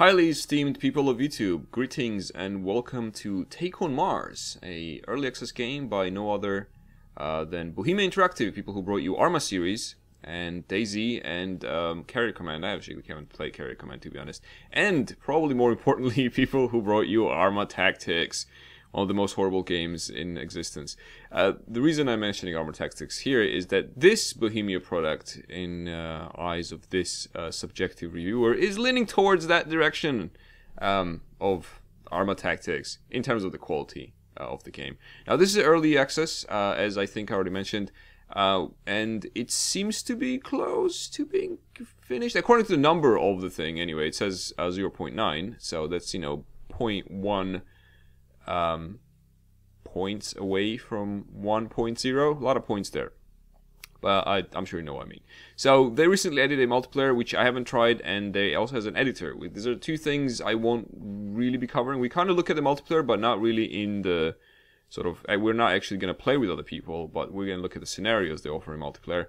Highly esteemed people of YouTube, greetings and welcome to Take on Mars, a early access game by no other than Bohemia Interactive, people who brought you Arma series and DayZ and Carrier Command. I actually haven't played Carrier Command, to be honest. And probably more importantly, people who brought you Arma Tactics, one of the most horrible games in existence. The reason I'm mentioning Arma Tactics here is that this Bohemia product, in eyes of this subjective reviewer, is leaning towards that direction of Arma Tactics in terms of the quality of the game. Now, this is early access, as I think I already mentioned, and it seems to be close to being finished. According to the number of the thing, anyway, it says 0.9, so that's, 0.1 points away from 1.0. A lot of points there, but I'm sure you know what I mean. So they recently added a multiplayer, which I haven't tried, and they also has an editor. These are two things I won't really be covering. We kind of look at the multiplayer, but not really in the sort of, we're not actually going to play with other people, but we're going to look at the scenarios they offer in multiplayer.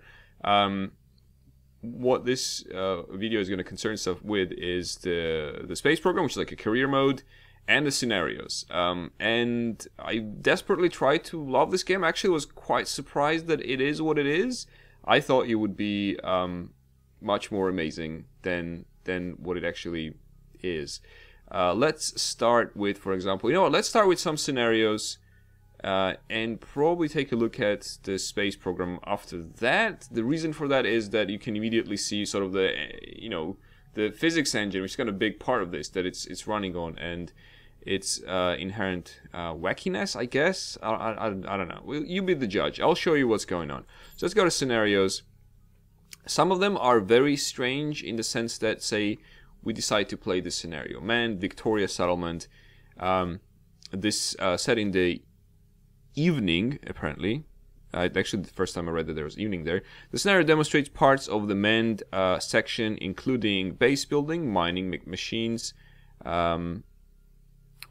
What this video is going to concern itself with is the space program, which is like a career mode, and the scenarios. And I desperately tried to love this game. I actually was quite surprised that it is what it is. I thought it would be much more amazing than what it actually is. Let's start with, for example, let's start with some scenarios and probably take a look at the space program after that. The reason for that is that you can immediately see sort of the, the physics engine, which is kind of a big part of this, that it's running on, and its inherent wackiness, I guess. I don't know. You be the judge. I'll show you what's going on. So let's go to scenarios. Some of them are very strange in the sense that, say, we decide to play this scenario. Man, Victoria settlement. This set in the evening, apparently. Actually, the first time I read that there was evening there. The scenario demonstrates parts of the manned section, including base building, mining machines,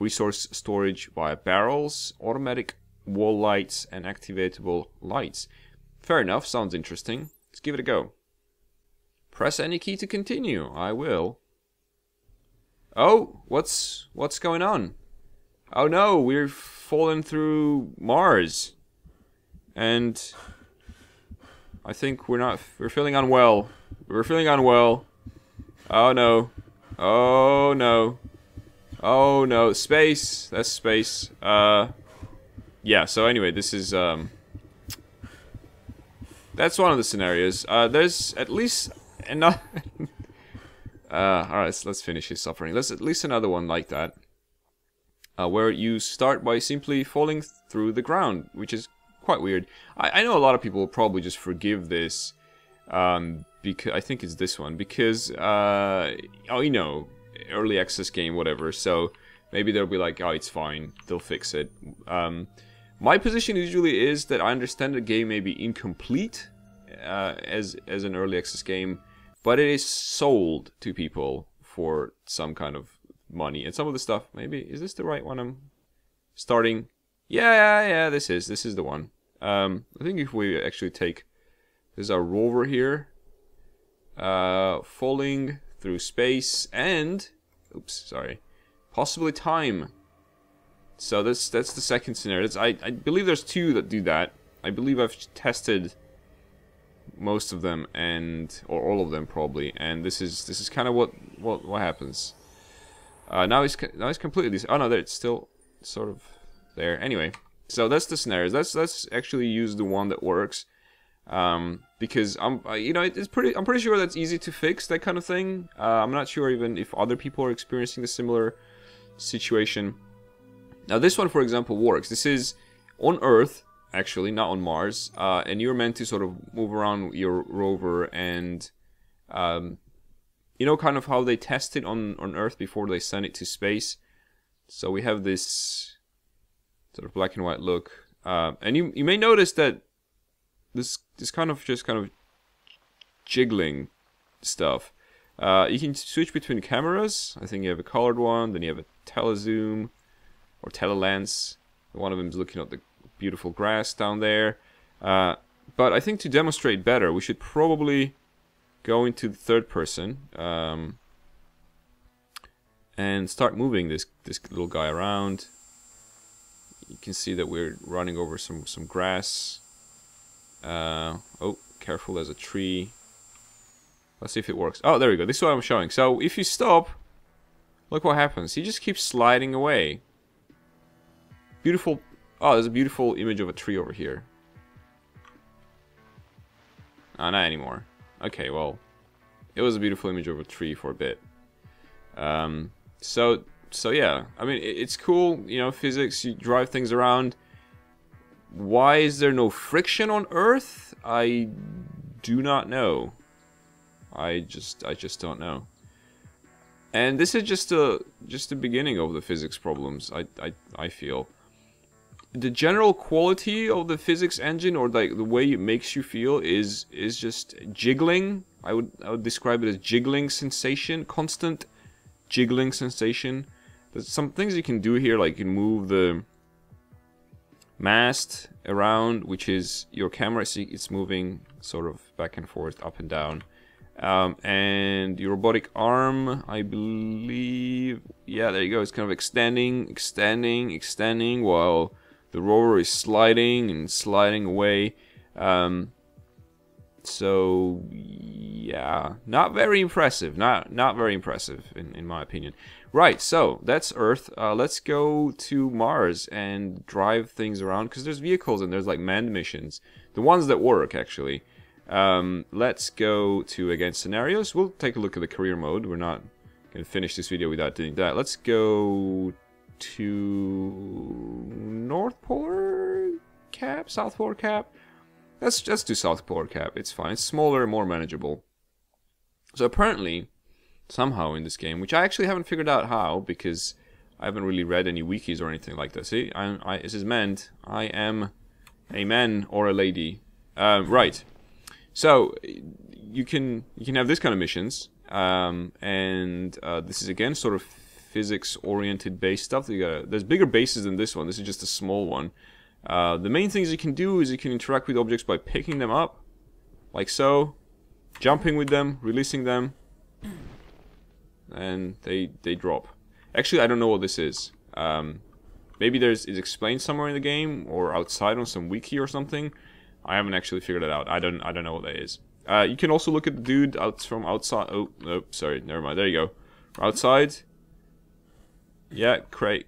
resource storage via barrels, automatic wall lights, and activatable lights. Fair enough, sounds interesting. Let's give it a go. Press any key to continue. I will. Oh, what's going on? Oh no, we're falling through Mars. And I think we're feeling unwell. We're feeling unwell. Oh no. Oh no. Oh no, space. That's space. Yeah, so anyway, this is that's one of the scenarios. There's at least another alright, let's finish his suffering. There's at least another one like that. Where you start by simply falling through the ground, which is quite weird. I know a lot of people will probably just forgive this, because I think it's this one, because early access game, whatever, so maybe they'll be like, oh, it's fine, they'll fix it. My position usually is that I understand the game may be incomplete as an early access game, but it is sold to people for some kind of money, and some of the stuff, maybe, is this the right one I'm starting? Yeah, this is the one. I think if we actually take, this is our rover here, falling through space and, oops, sorry, possibly time. So that's the second scenario. I believe there's two that do that. I believe I've tested most of them, or all of them probably, and this is kind of what happens. Now it's completely, oh no, there, it's still sort of there. Anyway, so that's the scenarios. Let's actually use the one that works, because I'm pretty sure that's easy to fix, that kind of thing. I'm not sure even if other people are experiencing a similar situation. Now this one, for example, works. This is on Earth, actually, not on Mars, and you're meant to sort of move around your rover and kind of how they test it on Earth before they send it to space. So we have this sort of black and white look, and you may notice that this kind of jiggling stuff. You can switch between cameras. I think you have a colored one, then you have a telezoom or telelens. One of them is looking at the beautiful grass down there. But I think to demonstrate better, we should probably go into the third person. and start moving this little guy around. You can see that we're running over some grass. Oh, careful, there's a tree. Let's see if it works. Oh, there we go. This is what I'm showing. So if you stop, look what happens. He just keeps sliding away. Beautiful. Oh, there's a beautiful image of a tree over here. Oh, not anymore. Okay, well, it was a beautiful image of a tree for a bit. So yeah, I mean, it's cool, you know, physics, you drive things around. Why is there no friction on Earth? I do not know. I just don't know. And this is just the beginning of the physics problems, I feel. The general quality of the physics engine, or like the way it makes you feel, is just jiggling. I would describe it as jiggling sensation, constant jiggling sensation. There's some things you can do here, like you can move the mast around, which is your camera, see it's moving sort of back and forth, up and down. And your robotic arm, I believe, yeah, there you go, it's kind of extending, while the rover is sliding and sliding away. So yeah, not very impressive, not very impressive in my opinion. Right, so that's Earth. Let's go to Mars and drive things around, because there's vehicles and there's like manned missions, the ones that work actually. Let's go to, again, scenarios. We'll take a look at the career mode. We're not going to finish this video without doing that. Let's go to North Polar Cap, South Polar Cap. Let's just do South Polar Cap. It's fine. It's smaller and more manageable. So apparently, somehow in this game, which I actually haven't figured out how, because I haven't really read any wikis or anything like that. See, this is meant, I am a man or a lady. Right. So you can have this kind of missions, and this is again sort of physics-oriented base stuff. There's bigger bases than this one. This is just a small one. The main things you can do is you can interact with objects by picking them up, like so, jumping with them, releasing them, and they drop. Actually, I don't know what this is. Maybe it's explained somewhere in the game or outside on some wiki or something. I haven't actually figured it out. I don't know what that is. You can also look at the dude from outside. Oh, no, sorry, never mind. There you go. Outside. Yeah, cray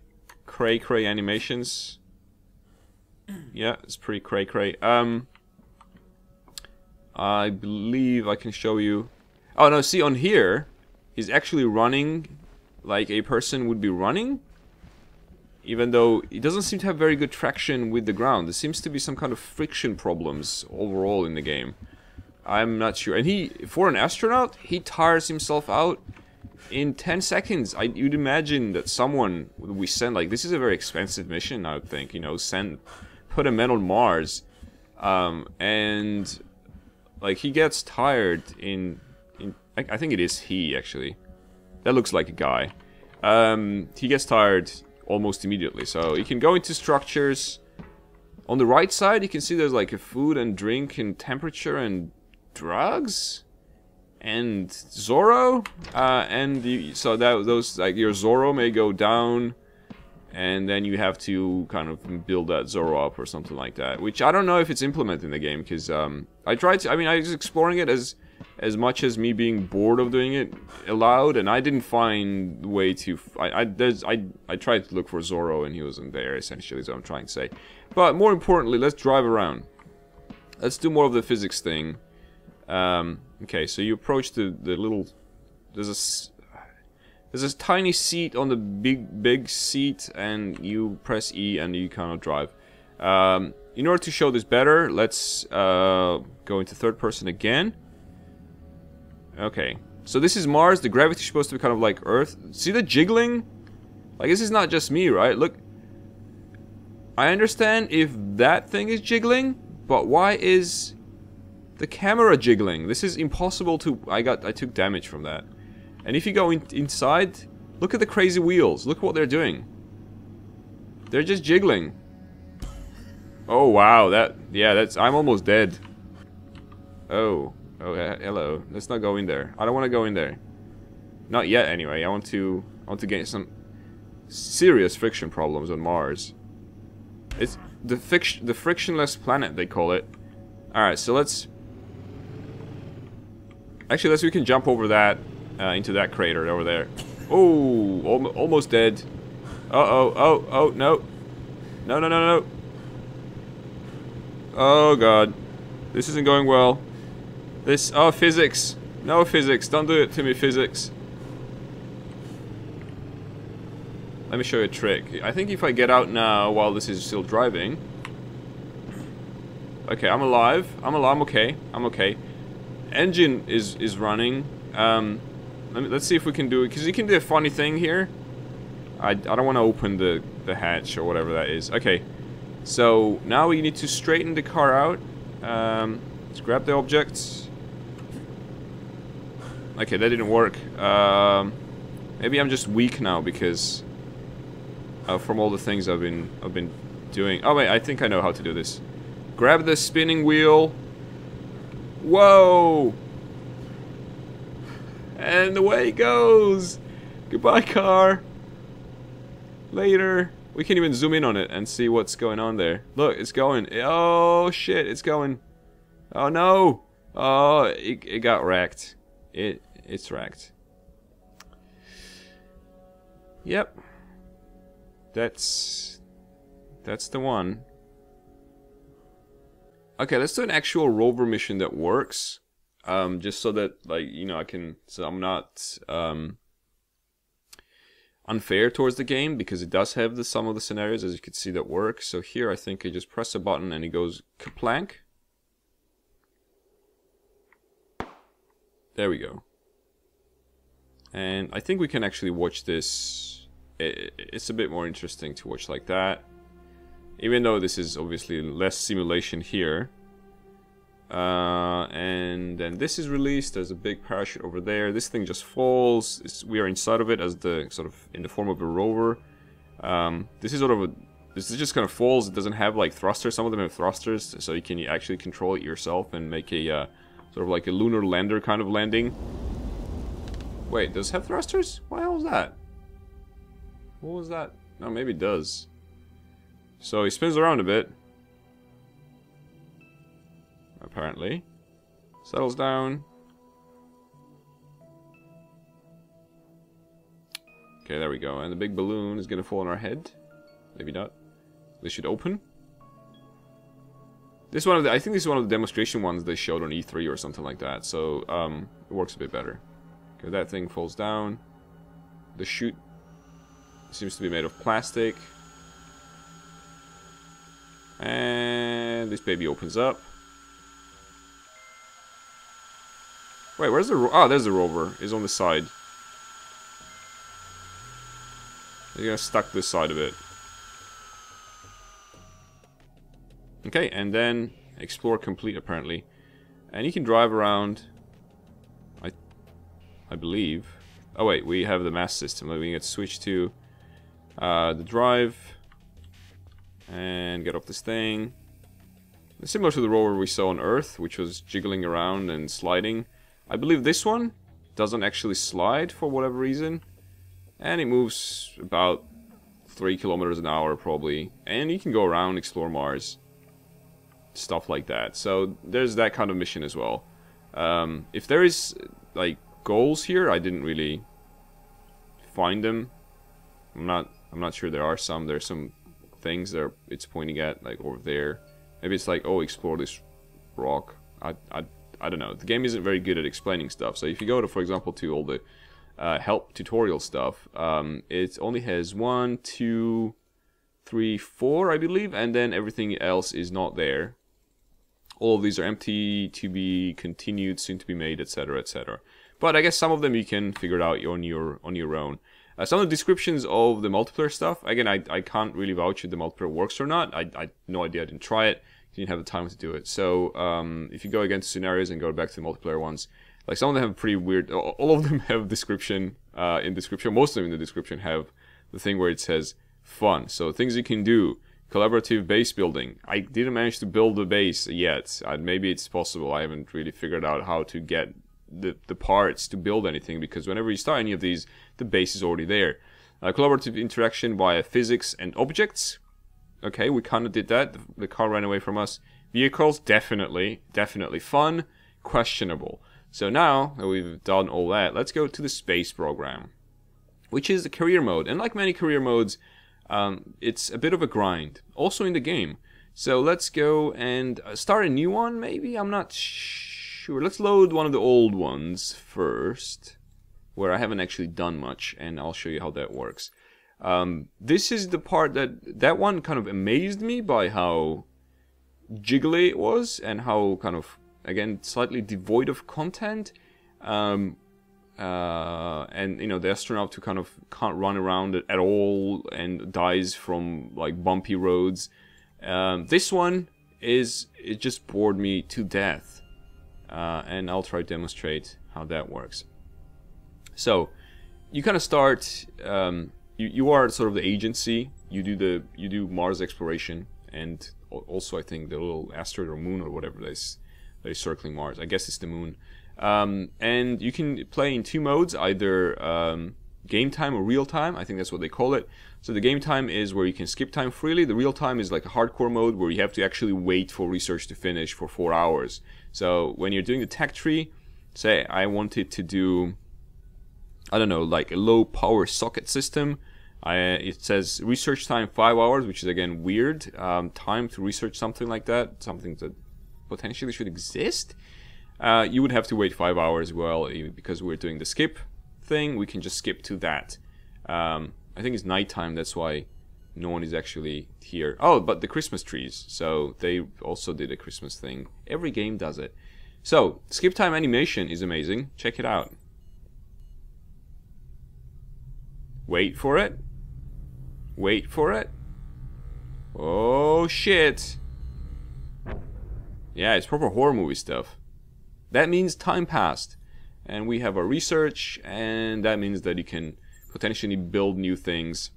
animations. Yeah, it's pretty cray. I believe I can show you. Oh no, see on here, he's actually running like a person would be running. Even though it doesn't seem to have very good traction with the ground. There seems to be some kind of friction problems overall in the game. I'm not sure. And for an astronaut, he tires himself out in 10 seconds. You'd imagine that someone we send, like, this is a very expensive mission, I would think, you know, put a man on Mars, and like he gets tired I think it is he, actually. That looks like a guy. He gets tired almost immediately. So you can go into structures. On the right side, you can see there's like a food and drink and temperature and drugs and Zorro. So those, like, your Zorro may go down, and then you have to kind of build that Zorro up or something like that. Which I don't know if it's implemented in the game, because I was exploring it as much as me being bored of doing it allowed, and I didn't find the way to. I tried to look for Zorro and he wasn't there. Essentially, is what I'm trying to say. But more importantly, let's drive around. Let's do more of the physics thing. Okay, so you approach the little. There's this tiny seat on the big seat, and you press E and you kind of drive. In order to show this better, let's go into third person again. Okay, so this is Mars. The gravity is supposed to be kind of like Earth. See the jiggling? Like, this is not just me, right? Look, I understand if that thing is jiggling, but why is the camera jiggling? This is impossible to. I took damage from that. And if you go inside, look at the crazy wheels. Look what they're doing. They're just jiggling. Oh wow, I'm almost dead. Oh, hello. Let's not go in there. I don't want to go in there. Not yet, anyway. I want to I want to get some serious friction problems on Mars. It's the frictionless planet, they call it. Alright, so let's... Actually, we can jump over that, into that crater over there. Oh, almost dead. Oh, no. No. Oh, God. This isn't going well. Oh, physics. No, physics. Don't do it to me, physics. Let me show you a trick. I think if I get out now while this is still driving... Okay, I'm alive. I'm okay. I'm okay. Engine is running. Let's see if we can do it, because you can do a funny thing here. I don't want to open the hatch or whatever that is. Okay, so now we need to straighten the car out. Let's grab the objects. Okay, that didn't work. Maybe I'm just weak now because from all the things I've been doing. Oh wait, I think I know how to do this. Grab the spinning wheel. Whoa! And away it goes! Goodbye, car! Later! We can even zoom in on it and see what's going on there. Look, it's going. Oh shit, it's going. Oh no! Oh, it got wrecked. It's wrecked. Yep. That's the one. Okay, let's do an actual rover mission that works. Just so that, like, you know, so I'm not unfair towards the game, because it does have some of the scenarios, as you can see, that work. So here I think I just press a button and it goes kaplank. There we go. And I think we can actually watch this. It's a bit more interesting to watch like that. Even though this is obviously less simulation here. And then this is released. There's a big parachute over there. This thing just falls. We are inside of it as the sort of in the form of a rover. This is just kind of falls. It doesn't have like thrusters. Some of them have thrusters, so you can actually control it yourself and make a sort of like a lunar lander kind of landing. Wait, does it have thrusters? What the hell was that? What was that? No, maybe it does. So he spins around a bit. Apparently. Settles down. Okay, there we go. And the big balloon is gonna fall on our head. Maybe not. This should open. This one of the, I think this is one of the demonstration ones they showed on E3 or something like that. So it works a bit better. Okay, that thing falls down. The chute seems to be made of plastic. And this baby opens up. Wait, where's the oh, there's the rover. It's on the side. You're gonna stuck this side of it. Okay, and then explore complete apparently. And you can drive around. I believe. Oh wait, we have the mass system. We can switch to the drive. And get off this thing. It's similar to the rover we saw on Earth, which was jiggling around and sliding. I believe this one doesn't actually slide for whatever reason. And it moves about 3 kilometers an hour probably. And you can go around, explore Mars. Stuff like that. So there's that kind of mission as well. If there is like goals here, I didn't really find them. I'm not sure there are some. There's some things that it's pointing at, like over there. Maybe it's like, oh, explore this rock. I don't know. The game isn't very good at explaining stuff. So if you go to, for example, to all the help tutorial stuff, it only has 1, 2, 3, 4, I believe, and then everything else is not there. All of these are empty, to be continued, soon to be made, etc., etc. But I guess some of them you can figure it out on your own. Some of the descriptions of the multiplayer stuff, again, I can't really vouch if the multiplayer works or not. I no idea, I didn't try it, didn't have the time to do it. So if you go again to scenarios and go back to the multiplayer ones, like some of them have pretty weird, all of them have description in description, most of them in the description have the thing where it says fun. So things you can do, collaborative base building. I didn't manage to build a base yet. Maybe it's possible, I haven't really figured out how to get the parts to build anything, because whenever you start any of these, the base is already there. Collaborative interaction via physics and objects. Okay, we kind of did that. The car ran away from us. Vehicles, definitely fun. Questionable. So now that we've done all that, let's go to the space program, which is the career mode. And like many career modes, it's a bit of a grind, also in the game. So let's go and start a new one, maybe? I'm not sure. Let's load one of the old ones first, where I haven't actually done much, and I'll show you how that works. This is the part that one kind of amazed me by how jiggly it was, and how kind of, again, slightly devoid of content. And you know, the astronaut who kind of can't run around at all and dies from like bumpy roads. This one it just bored me to death, and I'll try to demonstrate how that works. So you kind of start. You are sort of the agency. You do Mars exploration, and also I think the little asteroid or moon or whatever that is circling Mars. I guess it's the moon. And you can play in two modes, either game time or real time. I think that's what they call it. So the game time is where you can skip time freely. The real time is like a hardcore mode where you have to actually wait for research to finish for 4 hours. So when you're doing the tech tree, say I wanted to do, I don't know, like a low power socket system. It says research time 5 hours, which is again weird. Time to research something like that, something that potentially should exist. You would have to wait 5 hours. Well, because we're doing the skip thing, we can just skip to that. I think it's nighttime, that's why no one is actually here. Oh, but the Christmas trees. So they also did a Christmas thing. Every game does it. So, skip time animation is amazing. Check it out. Wait for it. Wait for it. Oh, shit. Yeah, it's proper horror movie stuff. That means time passed. And we have our research, and that means that you can potentially build new things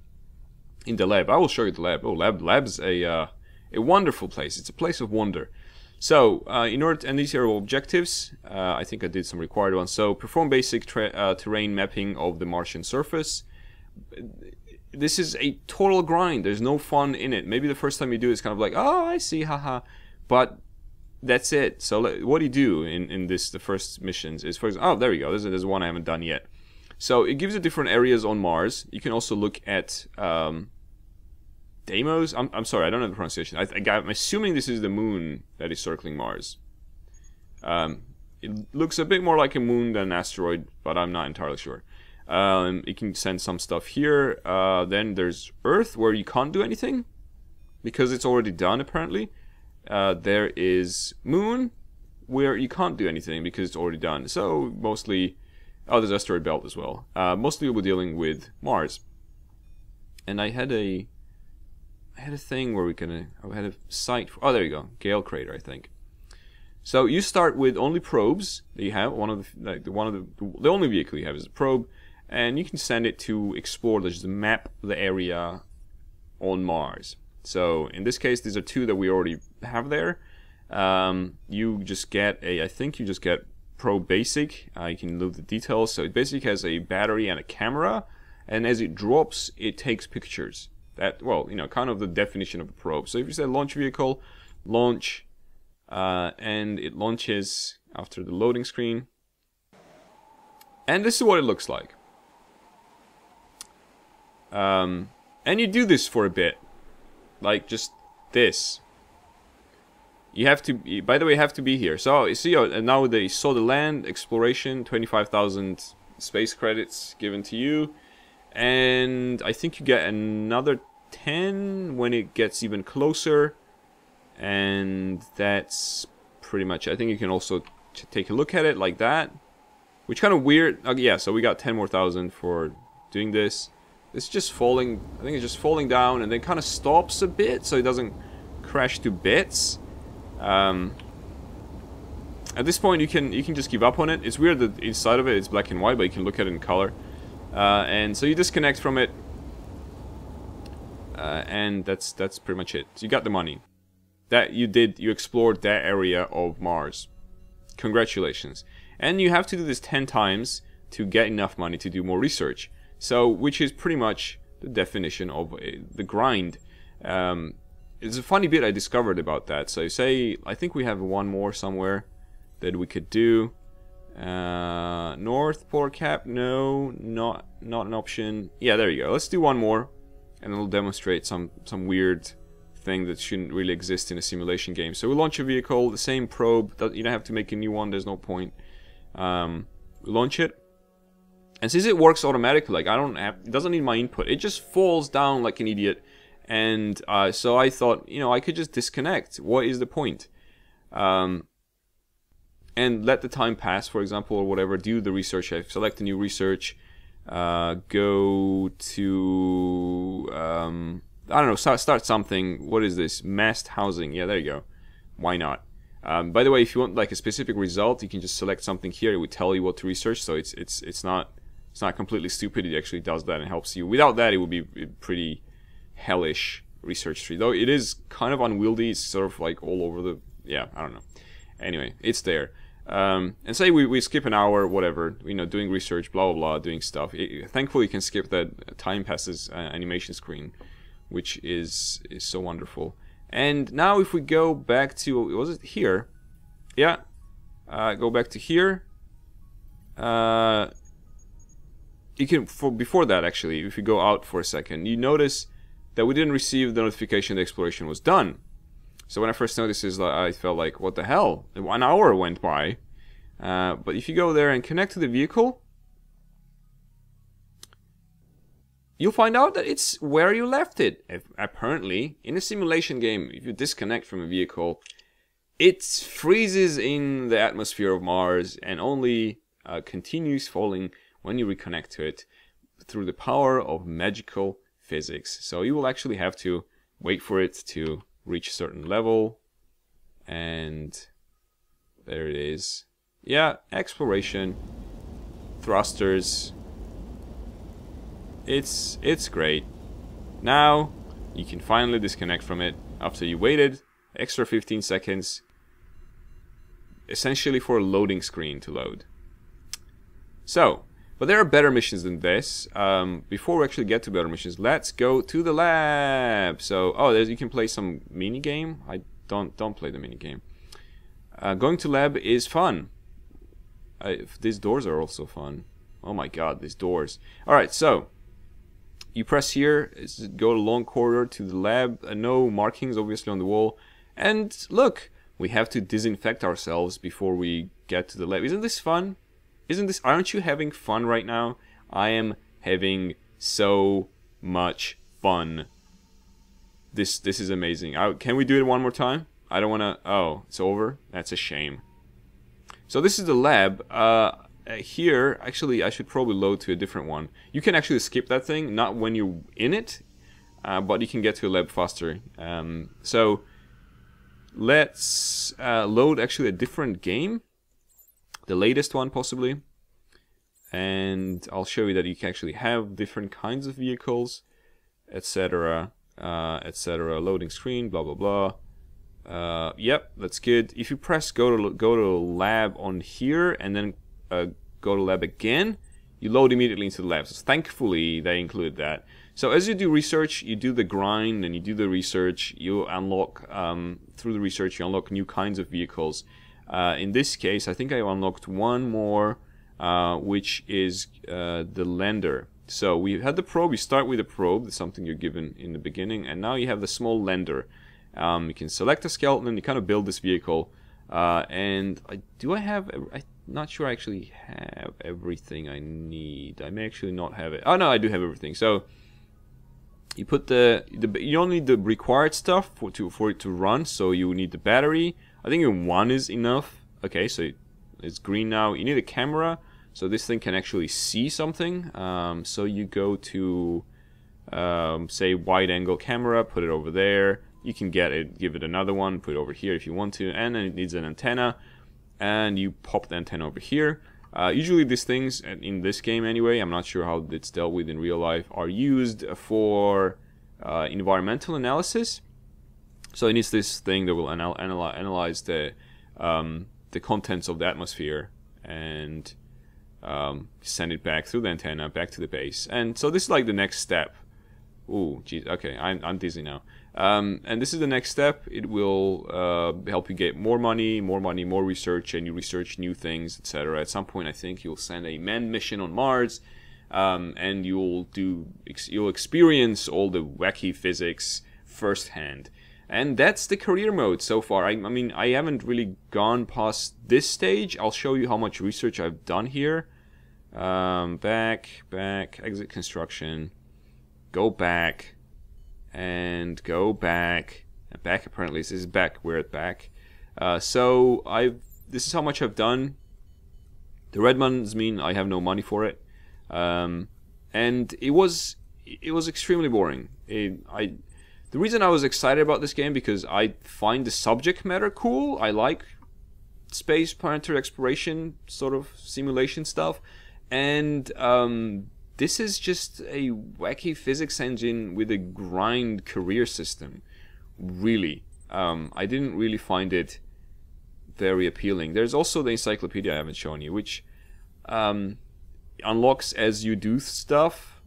in the lab. I will show you the lab. Oh, lab's a wonderful place. It's a place of wonder. So, in order to, and these are objectives. I think I did some required ones. So, perform basic terrain mapping of the Martian surface. This is a total grind. There's no fun in it. Maybe the first time you do it's kind of like, oh, I see, haha. But that's it. So what do you do in this, the first missions is, for example, oh, there we go. There's one I haven't done yet. So it gives you different areas on Mars. You can also look at Deimos. I'm sorry, I don't know the pronunciation. I'm assuming this is the moon that is circling Mars. It looks a bit more like a moon than an asteroid, but I'm not entirely sure. You can send some stuff here. Then there's Earth, where you can't do anything because it's already done, apparently. There is Moon, where you can't do anything because it's already done. So mostly, oh, there's Asteroid Belt as well. Mostly we're dealing with Mars. And I had a thing where I had a site. Oh, there you go, Gale Crater, I think. So you start with only probes that you have. The only vehicle you have is a probe, and you can send it to explore, just map the area on Mars. So in this case, these are two that we already have there. You just get I think you just get Probe Basic. You can look the details. So it basically has a battery and a camera, and as it drops, it takes pictures. That, well, you know, kind of the definition of a probe. So if you say launch vehicle, launch, and it launches after the loading screen. And this is what it looks like. And you do this for a bit. Like, just this. You have to, by the way, you have to be here. So, you see, now they saw the land, exploration, 25,000 space credits given to you. And I think you get another 10 when it gets even closer. And that's pretty much it. I think you can also take a look at it like that. Which kind of weird. Yeah, so we got 10 more thousand for doing this. It's just falling, I think it's just falling down and then kind of stops a bit so it doesn't crash to bits. At this point you can just give up on it. It's weird that inside of it it's black and white, but you can look at it in color. And so you disconnect from it. And that's pretty much it. So you got the money. You explored that area of Mars. Congratulations. and you have to do this 10 times to get enough money to do more research. So, which is pretty much the definition of the grind. It's a funny bit I discovered about that. So say, I think we have one more somewhere that we could do. North Polar Cap, no, not an option. Yeah, there you go. Let's do one more, and it'll demonstrate some weird thing that shouldn't really exist in a simulation game. So we launch a vehicle, the same probe. You don't have to make a new one. There's no point. Launch it, and since it works automatically, like it doesn't need my input. It just falls down like an idiot. And so I thought, I could just disconnect. What is the point? And let the time pass, for example, or whatever. Do the research. I select a new research. Go to I don't know. Start something. What is this? Mast housing. Yeah, there you go. Why not? By the way, if you want like a specific result, you can just select something here. It would tell you what to research. So it's not completely stupid. It actually does that and helps you. Without that, it would be pretty hellish research tree, though it is kind of unwieldy. It's sort of like all over the, yeah, I don't know. Anyway, it's there. And say we skip an hour, whatever, doing research, blah blah blah, doing stuff. Thankfully you can skip that time passes animation screen, which is so wonderful. And now if we go back to, was it here? Yeah, go back to here. You can, before that actually, if you go out for a second, you notice that we didn't receive the notification the exploration was done. So when I first noticed this, I felt like, what the hell? 1 hour went by. But if you go there and connect to the vehicle, you'll find out that it's where you left it. Apparently, in a simulation game, if you disconnect from a vehicle, it freezes in the atmosphere of Mars and only continues falling when you reconnect to it through the power of magical physics. So you will actually have to wait for it to reach a certain level, and there it is. Yeah, exploration, thrusters. It's great. Now you can finally disconnect from it after you waited extra 15 seconds, essentially for a loading screen to load. So. But there are better missions than this. Before we actually get to better missions, let's go to the lab. So, you can play some mini game. I don't play the mini game. Going to lab is fun. These doors are also fun. Oh my god, these doors. All right, so you press here, go to long corridor to the lab. No markings, obviously, on the wall. And look, we have to disinfect ourselves before we get to the lab. Isn't this fun? Aren't you having fun right now? I am having so much fun. This is amazing. Can we do it one more time? I don't want to. Oh, it's over? That's a shame. So this is the lab. Here, actually, I should probably load to a different one. You can actually skip that thing, not when you're in it, but you can get to a lab faster. So let's load actually a different game. The latest one possibly, and I'll show you that you can actually have different kinds of vehicles, etc., etc. Loading screen, blah blah blah. Yep, that's good. If you press go to lab on here and then go to lab again, you load immediately into the lab. So thankfully they included that. So as you do research, you do the grind and you do the research. You unlock through the research, you unlock new kinds of vehicles. In this case, I think I unlocked one more, which is the lander. So we had the probe. You start with the probe. That's something you're given in the beginning. And now you have the small lander. You can select a skeleton. You kind of build this vehicle. And I'm not sure I actually have everything I need. I may actually not have it. Oh, no, I do have everything. So you put you only need the required stuff for it to run. So you need the battery. I think one is enough. Okay, so it's green now. You need a camera, so this thing can actually see something. So you go to, say, wide-angle camera, put it over there. You can give it another one, put it over here if you want to, and then it needs an antenna, and you pop the antenna over here. Usually these things, in this game anyway, I'm not sure how it's dealt with in real life, are used for environmental analysis. So it needs this thing that will analyze the contents of the atmosphere and send it back through the antenna back to the base. And so this is like the next step. Ooh, geez, okay, I'm dizzy now. And this is the next step. It will help you get more money, more research, and you research new things, etc. At some point, I think you'll send a manned mission on Mars, and you'll experience all the wacky physics firsthand. And that's the career mode so far. I mean, I haven't really gone past this stage. I'll show you how much research I've done here. Back, exit construction. Go back, and go back. And back apparently. This is back. We're at back. So this is how much I've done. The red ones mean I have no money for it. And it was extremely boring. The reason I was excited about this game because I find the subject matter cool. I like space planetary exploration sort of simulation stuff, and this is just a wacky physics engine with a grind career system. Really, I didn't really find it very appealing. There's also the encyclopedia I haven't shown you, which unlocks as you do stuff.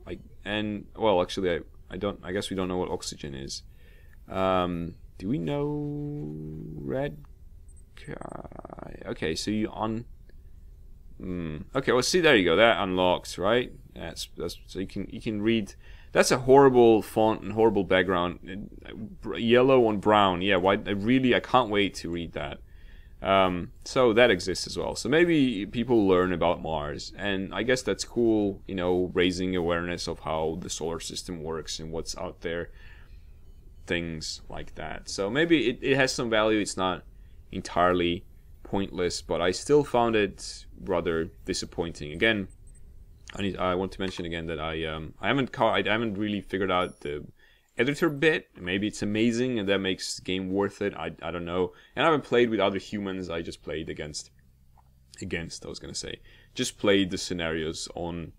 Well, actually, I guess we don't know what oxygen is. Do we know red? Okay, so you okay, well, see, there you go. That unlocks, right? That's so you can read. That's a horrible font and horrible background. Yellow on brown. Yeah, white. I can't wait to read that. So that exists as well. So maybe people learn about Mars, and I guess that's cool, you know, raising awareness of how the solar system works and what's out there, things like that. So maybe it has some value. It's not entirely pointless, but I still found it rather disappointing. Again, I want to mention again that I haven't really figured out the editor bit. Maybe it's amazing and that makes the game worth it. I don't know. And I haven't played with other humans. I just played against I was gonna say, just played the scenarios on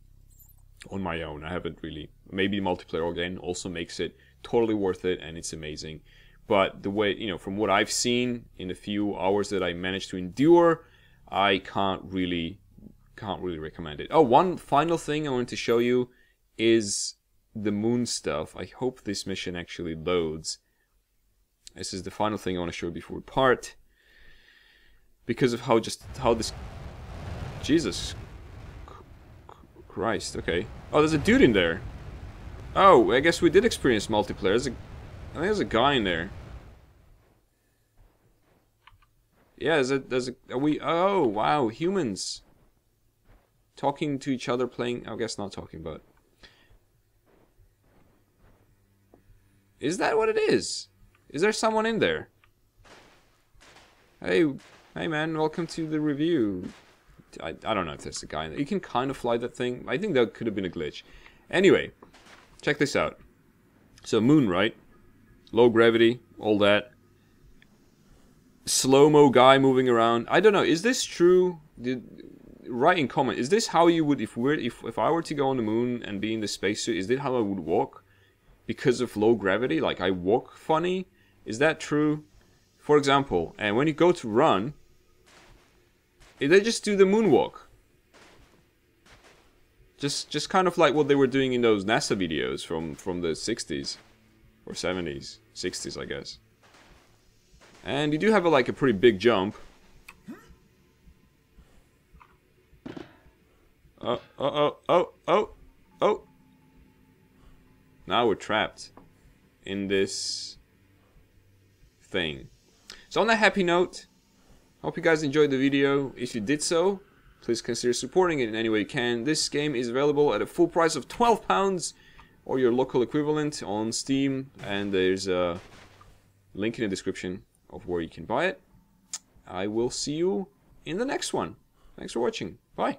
my own. I haven't really. Maybe the multiplayer again also makes it totally worth it and it's amazing. But the way, you know, from what I've seen in the few hours that I managed to endure, I can't really recommend it. Oh, one final thing I want to show you is the moon stuff. I hope this mission actually loads. This is the final thing I want to show you before we part, because of how this, Jesus Christ. Okay. Oh, there's a dude in there. Oh, I guess we did experience multiplayer. I think there's a guy in there. Yeah, oh wow, humans talking to each other, playing. I guess not talking, but is that what it is? Is there someone in there? Hey man, welcome to the review. I don't know if there's a guy in there. You can kind of fly that thing. I think that could have been a glitch. Anyway, check this out. So moon, right? Low gravity, all that. Slow-mo guy moving around. I don't know. Is this true? Write in comment. Is this how you would, if I were to go on the moon and be in the spacesuit? Is this how I would walk? Because of low gravity, like I walk funny. Is that true? For example, and when you go to run, they just do the moonwalk. Just kind of like what they were doing in those NASA videos from the 60s or 70s, 60s, I guess. And you do have like a pretty big jump. Oh. Now we're trapped in this thing. So on that happy note, hope you guys enjoyed the video. If you did so, please consider supporting it in any way you can. This game is available at a full price of £12 or your local equivalent on Steam, and there's a link in the description of where you can buy it. I will see you in the next one. Thanks for watching. Bye.